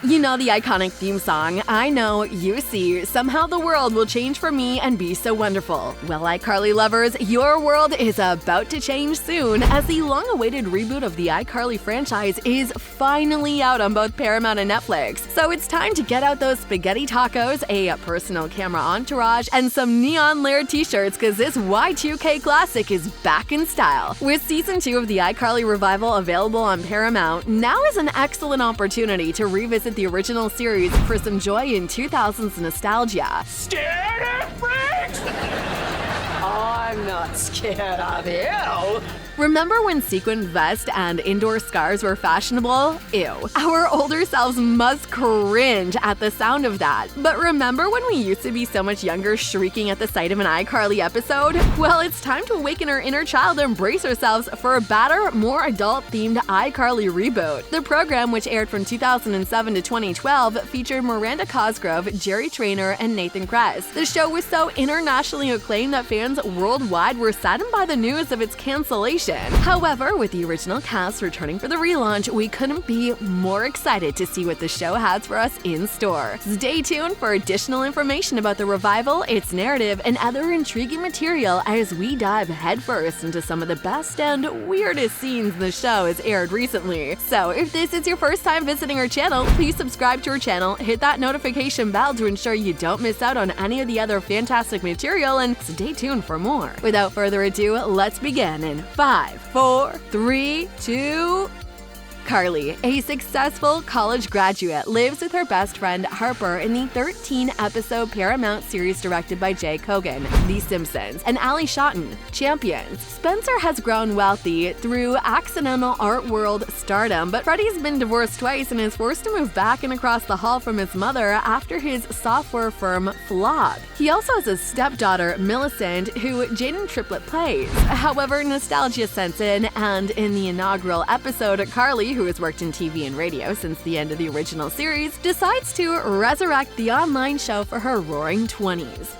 You know the iconic theme song, I Know, You See, Somehow the World Will Change for Me and Be So Wonderful. Well, iCarly lovers, your world is about to change soon as the long-awaited reboot of the iCarly franchise is finally out on both Paramount and Netflix. So it's time to get out those spaghetti tacos, a personal camera entourage, and some neon-layered t-shirts because this Y2K classic is back in style. With Season 2 of the iCarly revival available on Paramount, now is an excellent opportunity to revisit the original series for some joy in 2000s nostalgia. Scared of freaks? I'm not scared of you. Remember when sequined vests and indoor scarves were fashionable? Ew. Our older selves must cringe at the sound of that. But remember when we used to be so much younger, shrieking at the sight of an iCarly episode? Well, it's time to awaken our inner child and brace ourselves for a badder, more adult-themed iCarly reboot. The program, which aired from 2007 to 2012, featured Miranda Cosgrove, Trainor, and Nathan Kress. The show was so internationally acclaimed that fans worldwide were saddened by the news of its cancellation. However, with the original cast returning for the relaunch, we couldn't be more excited to see what the show has for us in store. Stay tuned for additional information about the revival, its narrative, and other intriguing material as we dive headfirst into some of the best and weirdest scenes the show has aired recently. So if this is your first time visiting our channel, please subscribe to our channel, hit that notification bell to ensure you don't miss out on any of the other fantastic material, and stay tuned for more. Without further ado, let's begin in 5, 4, 3, 2... Carly, a successful college graduate, lives with her best friend Harper in the 13-episode Paramount series directed by Jay Kogan, The Simpsons, and Ali Shotton, Champions. Spencer has grown wealthy through accidental art world stardom, but Freddie's been divorced twice and is forced to move back and across the hall from his mother after his software firm flopped. He also has a stepdaughter, Millicent, who Jaden Triplett plays. However, nostalgia sets in, and in the inaugural episode, Carly, who has worked in TV and radio since the end of the original series, decides to resurrect the online show for her roaring 20s.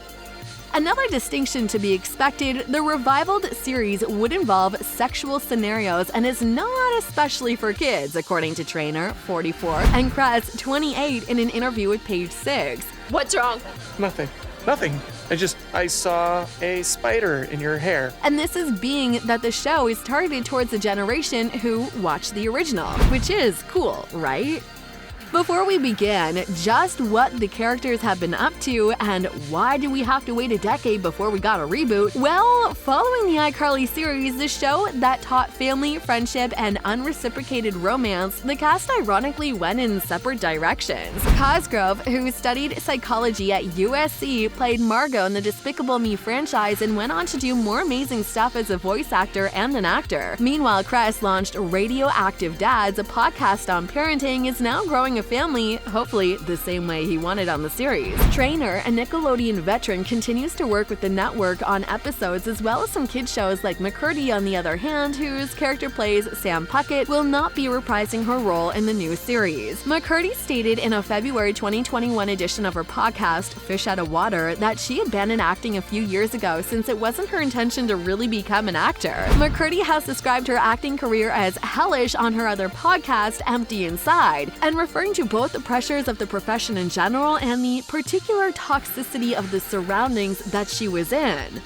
Another distinction to be expected, the revivaled series would involve sexual scenarios and is not especially for kids, according to Trainor, 44, and Kress, 28, in an interview with Page 6. What's wrong? Nothing. I saw a spider in your hair. And this is being that the show is targeted towards a generation who watched the original, which is cool, right? Before we begin, just what the characters have been up to and why do we have to wait a decade before we got a reboot? Well, following the iCarly series, the show that taught family, friendship, and unreciprocated romance, the cast ironically went in separate directions. Cosgrove, who studied psychology at USC, played Margot in the Despicable Me franchise and went on to do more amazing stuff as a voice actor and an actor. Meanwhile, Kress launched Radioactive Dads, a podcast on parenting, is now growing a family, hopefully the same way he wanted on the series. Trainor, a Nickelodeon veteran, continues to work with the network on episodes as well as some kid shows like McCurdy, on the other hand, whose character plays Sam Puckett, will not be reprising her role in the new series. McCurdy stated in a February 2021 edition of her podcast, Fish Out of Water, that she abandoned acting a few years ago since it wasn't her intention to really become an actor. McCurdy has described her acting career as hellish on her other podcast, Empty Inside, and referring to both the pressures of the profession in general and the particular toxicity of the surroundings that she was in.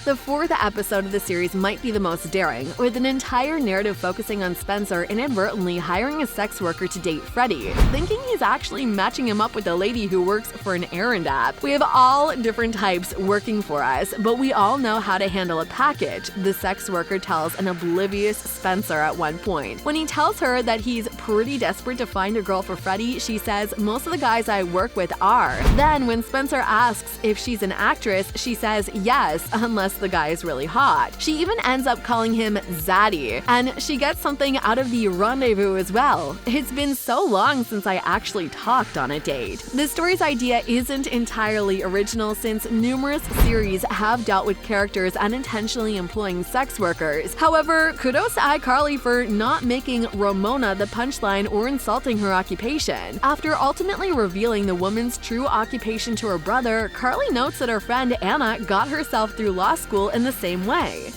The fourth episode of the series might be the most daring, with an entire narrative focusing on Spencer inadvertently hiring a sex worker to date Freddie, thinking he's actually matching him up with a lady who works for an errand app. We have all different types working for us, but we all know how to handle a package, the sex worker tells an oblivious Spencer at one point. When he tells her that he's pretty desperate to find a girl for Freddie, she says, "Most of the guys I work with are." Then when Spencer asks if she's an actress, she says yes, unless the guy is really hot. She even ends up calling him Zaddy, and she gets something out of the rendezvous as well. It's been so long since I actually talked on a date. The story's idea isn't entirely original since numerous series have dealt with characters unintentionally employing sex workers. However, kudos to iCarly for not making Ramona the punchline or insulting her occupation. After ultimately revealing the woman's true occupation to her brother, Carly notes that her friend Anna got herself through law school in the same way.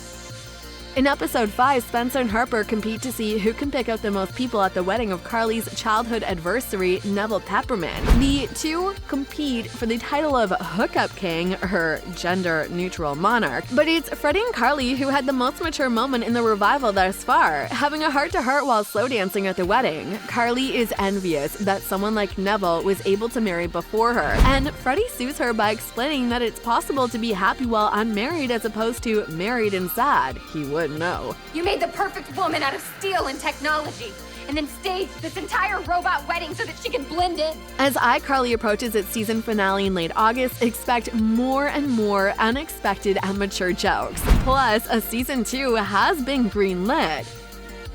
In episode 5, Spencer and Harper compete to see who can pick out the most people at the wedding of Carly's childhood adversary, Neville Peppermint. The two compete for the title of Hookup King, her gender-neutral monarch. But it's Freddie and Carly who had the most mature moment in the revival thus far, having a heart-to-heart while slow dancing at the wedding. Carly is envious that someone like Neville was able to marry before her, and Freddie soothes her by explaining that it's possible to be happy while unmarried as opposed to married and sad. He would know. You made the perfect woman out of steel and technology, and then staged this entire robot wedding so that she can blend in. As iCarly approaches its season finale in late August, expect more and more unexpected and mature jokes. Plus, a season 2 has been greenlit.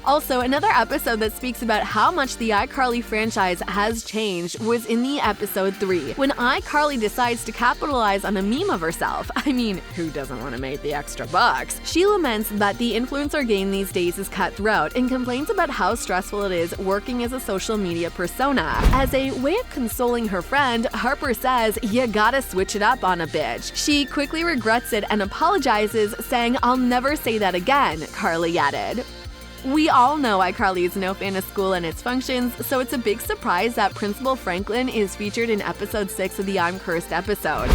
Also, another episode that speaks about how much the iCarly franchise has changed was in the episode 3, when iCarly decides to capitalize on a meme of herself. I mean, who doesn't want to make the extra bucks? She laments that the influencer game these days is cutthroat and complains about how stressful it is working as a social media persona. As a way of consoling her friend, Harper says, "You gotta switch it up on a bitch." She quickly regrets it and apologizes, saying, "I'll never say that again," Carly added. We all know iCarly is no fan of school and its functions, so it's a big surprise that Principal Franklin is featured in episode 6 of the I'm Cursed episode.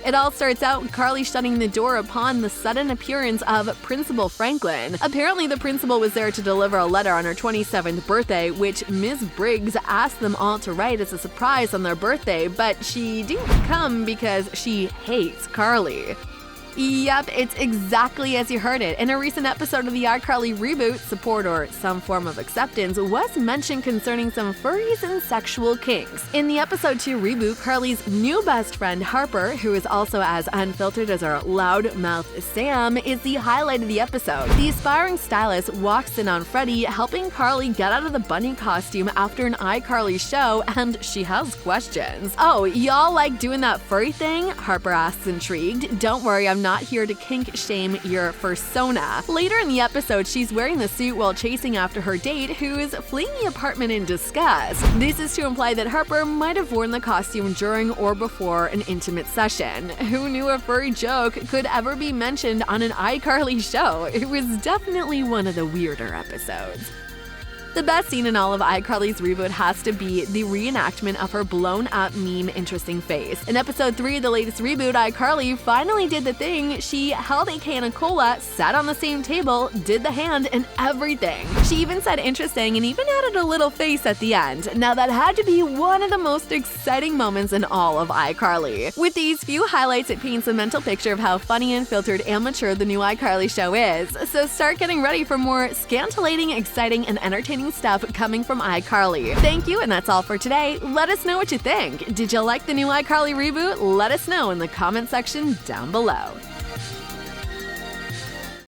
It all starts out with Carly shutting the door upon the sudden appearance of Principal Franklin. Apparently, the principal was there to deliver a letter on her 27th birthday, which Ms. Briggs asked them all to write as a surprise on their birthday, but she didn't come because she hates Carly. Yep, it's exactly as you heard it. In a recent episode of the iCarly reboot, support or some form of acceptance was mentioned concerning some furries and sexual kinks. In the episode 2 reboot, Carly's new best friend Harper, who is also as unfiltered as our loudmouth Sam, is the highlight of the episode. The aspiring stylist walks in on Freddie, helping Carly get out of the bunny costume after an iCarly show, and she has questions. "Oh, y'all like doing that furry thing?" Harper asks, intrigued. "Don't worry, I'm not here to kink shame your fursona." Later in the episode, she's wearing the suit while chasing after her date, who is fleeing the apartment in disgust. This is to imply that Harper might have worn the costume during or before an intimate session. Who knew a furry joke could ever be mentioned on an iCarly show? It was definitely one of the weirder episodes. The best scene in all of iCarly's reboot has to be the reenactment of her blown-up meme interesting face. In episode 3 of the latest reboot, iCarly finally did the thing. She held a can of cola, sat on the same table, did the hand, and everything. She even said interesting and even added a little face at the end. Now that had to be one of the most exciting moments in all of iCarly. With these few highlights, it paints a mental picture of how funny and filtered and mature the new iCarly show is. So start getting ready for more scintillating, exciting, and entertaining stuff coming from iCarly. Thank you, and that's all for today. Let us know what you think. Did you like the new iCarly reboot? Let us know in the comment section down below.